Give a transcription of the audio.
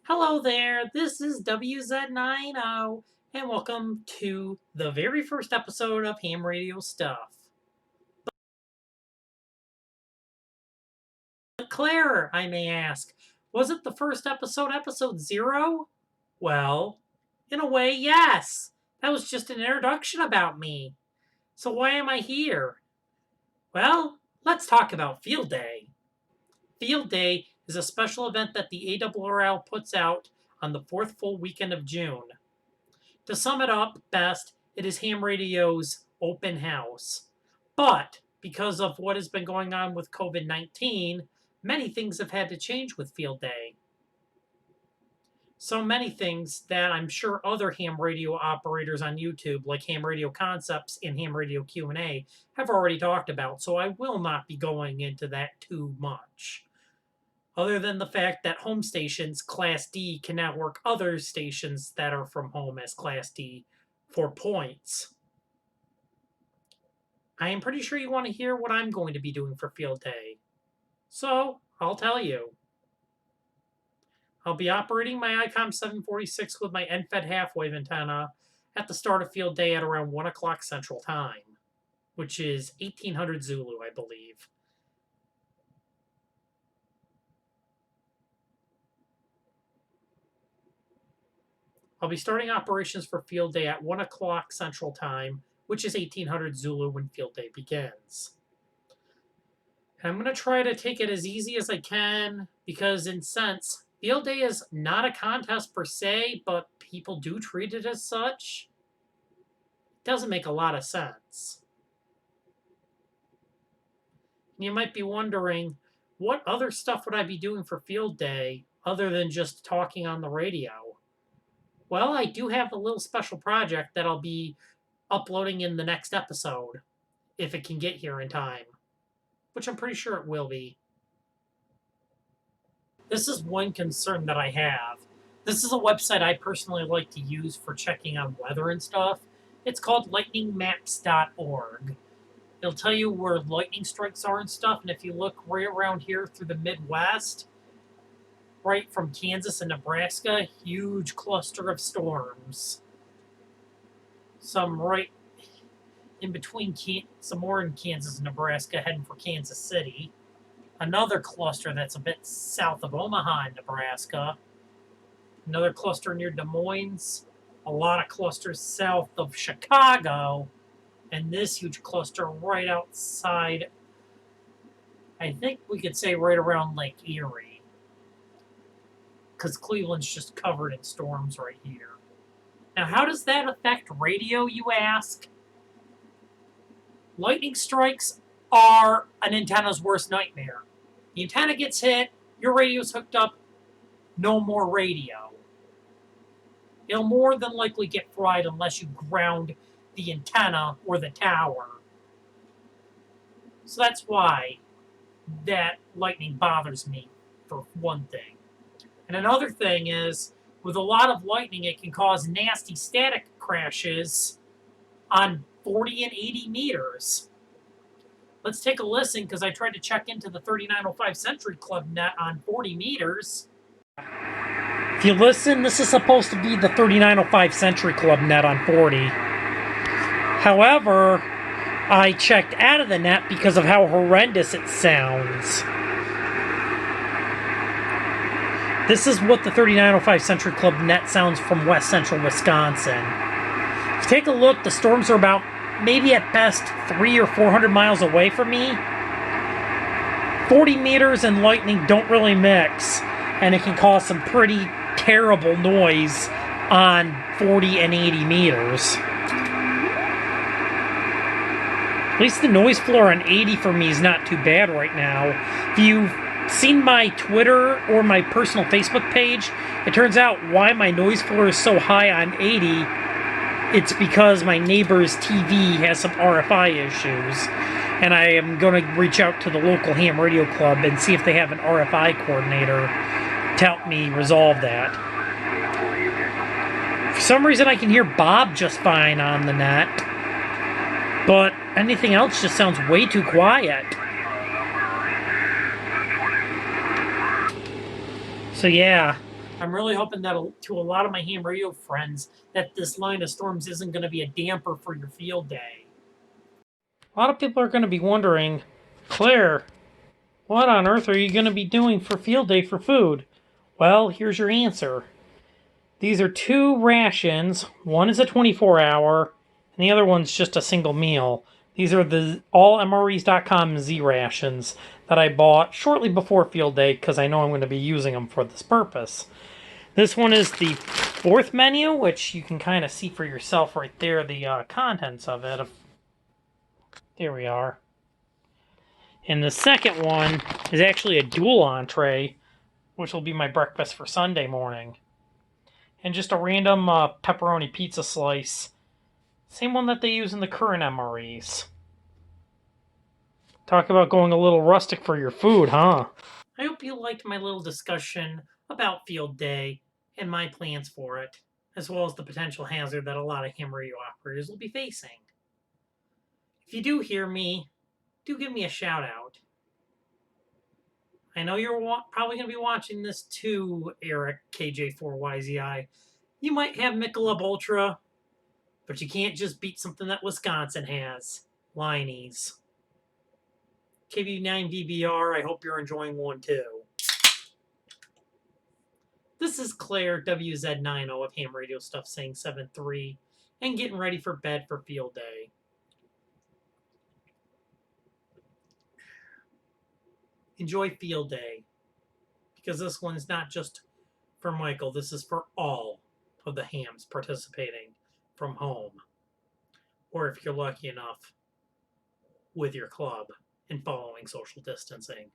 Hello there, this is WZ9O, and welcome to the very first episode of Ham Radio Stuff. But Claire, I may ask, was it the first episode, episode 0? Well, in a way, yes. That was just an introduction about me. So why am I here? Well, let's talk about Field Day. Field Day is a special event that the ARRL puts out on the fourth full weekend of June. To sum it up best, it is Ham Radio's open house. But because of what has been going on with COVID-19, many things have had to change with Field Day. So many things that I'm sure other ham radio operators on YouTube, like Ham Radio Concepts and Ham Radio Q&A, have already talked about, so I will not be going into that too much. Other than the fact that home stations, Class D, can now work other stations that are from home as Class D for points. I am pretty sure you want to hear what I'm going to be doing for Field Day. So, I'll tell you. I'll be operating my ICOM 746 with my end-fed half-wave antenna at the start of Field Day at around 1 o'clock Central Time, which is 1800 Zulu, I believe. I'll be starting operations for Field Day at 1 o'clock Central Time, which is 1800 Zulu when Field Day begins. And I'm going to try to take it as easy as I can because, in sense, Field Day is not a contest per se, but people do treat it as such. It doesn't make a lot of sense. And you might be wondering, what other stuff would I be doing for Field Day other than just talking on the radio? Well, I do have a little special project that I'll be uploading in the next episode, if it can get here in time, which I'm pretty sure it will be. This is one concern that I have. This is a website I personally like to use for checking on weather and stuff. It's called lightningmaps.org. It'll tell you where lightning strikes are and stuff, and if you look right around here through the Midwest, right from Kansas and Nebraska, huge cluster of storms. Some right in between, some more in Kansas and Nebraska heading for Kansas City. Another cluster that's a bit south of Omaha, Nebraska. Another cluster near Des Moines. A lot of clusters south of Chicago. And this huge cluster right outside, I think we could say right around Lake Erie. Because Cleveland's just covered in storms right here. Now, how does that affect radio, you ask? Lightning strikes are an antenna's worst nightmare. The antenna gets hit, your radio's hooked up, no more radio. It'll more than likely get fried unless you ground the antenna or the tower. So that's why that lightning bothers me, for one thing. And another thing is, with a lot of lightning, it can cause nasty static crashes on 40 and 80 meters. Let's take a listen, because I tried to check into the 3905 Century Club net on 40 meters. If you listen, this is supposed to be the 3905 Century Club net on 40. However, I checked out of the net because of how horrendous it sounds. This is what the 3905 Century Club net sounds from west central Wisconsin. If you take a look, the storms are about, maybe at best, 300 or 400 miles away from me. 40 meters and lightning don't really mix, and it can cause some pretty terrible noise on 40 and 80 meters. At least the noise floor on 80 for me is not too bad right now. If you've seen my Twitter or my personal Facebook page, it turns out why my noise floor is so high on 80, it's because my neighbor's TV has some RFI issues. And I am going to reach out to the local ham radio club and see if they have an RFI coordinator to help me resolve that. For some reason I can hear Bob just fine on the net, but anything else just sounds way too quiet. So yeah, I'm really hoping that to a lot of my ham radio friends that this line of storms isn't going to be a damper for your field day. A lot of people are going to be wondering, Claire, what on earth are you going to be doing for field day for food? Well, here's your answer. These are two rations. One is a 24-hour, and the other one's just a single meal. These are the allmres.com Z rations that I bought shortly before field day because I know I'm going to be using them for this purpose. This one is the fourth menu, which you can kind of see for yourself right there, the contents of it. There we are. And the second one is actually a dual entree, which will be my breakfast for Sunday morning. And just a random pepperoni pizza slice. Same one that they use in the current MREs. Talk about going a little rustic for your food, huh? I hope you liked my little discussion about field day and my plans for it, as well as the potential hazard that a lot of ham radio operators will be facing. If you do hear me, do give me a shout out. I know you're probably going to be watching this too, Eric KJ4YZI. You might have Michelob Ultra, but you can't just beat something that Wisconsin has. Liney's. KV9VBR, I hope you're enjoying one too. This is Claire, WZ9O of Ham Radio Stuff saying 7-3, and getting ready for bed for field day. Enjoy field day, because this one's not just for Michael, this is for all of the hams participating from home, or if you're lucky enough, with your club and following social distancing.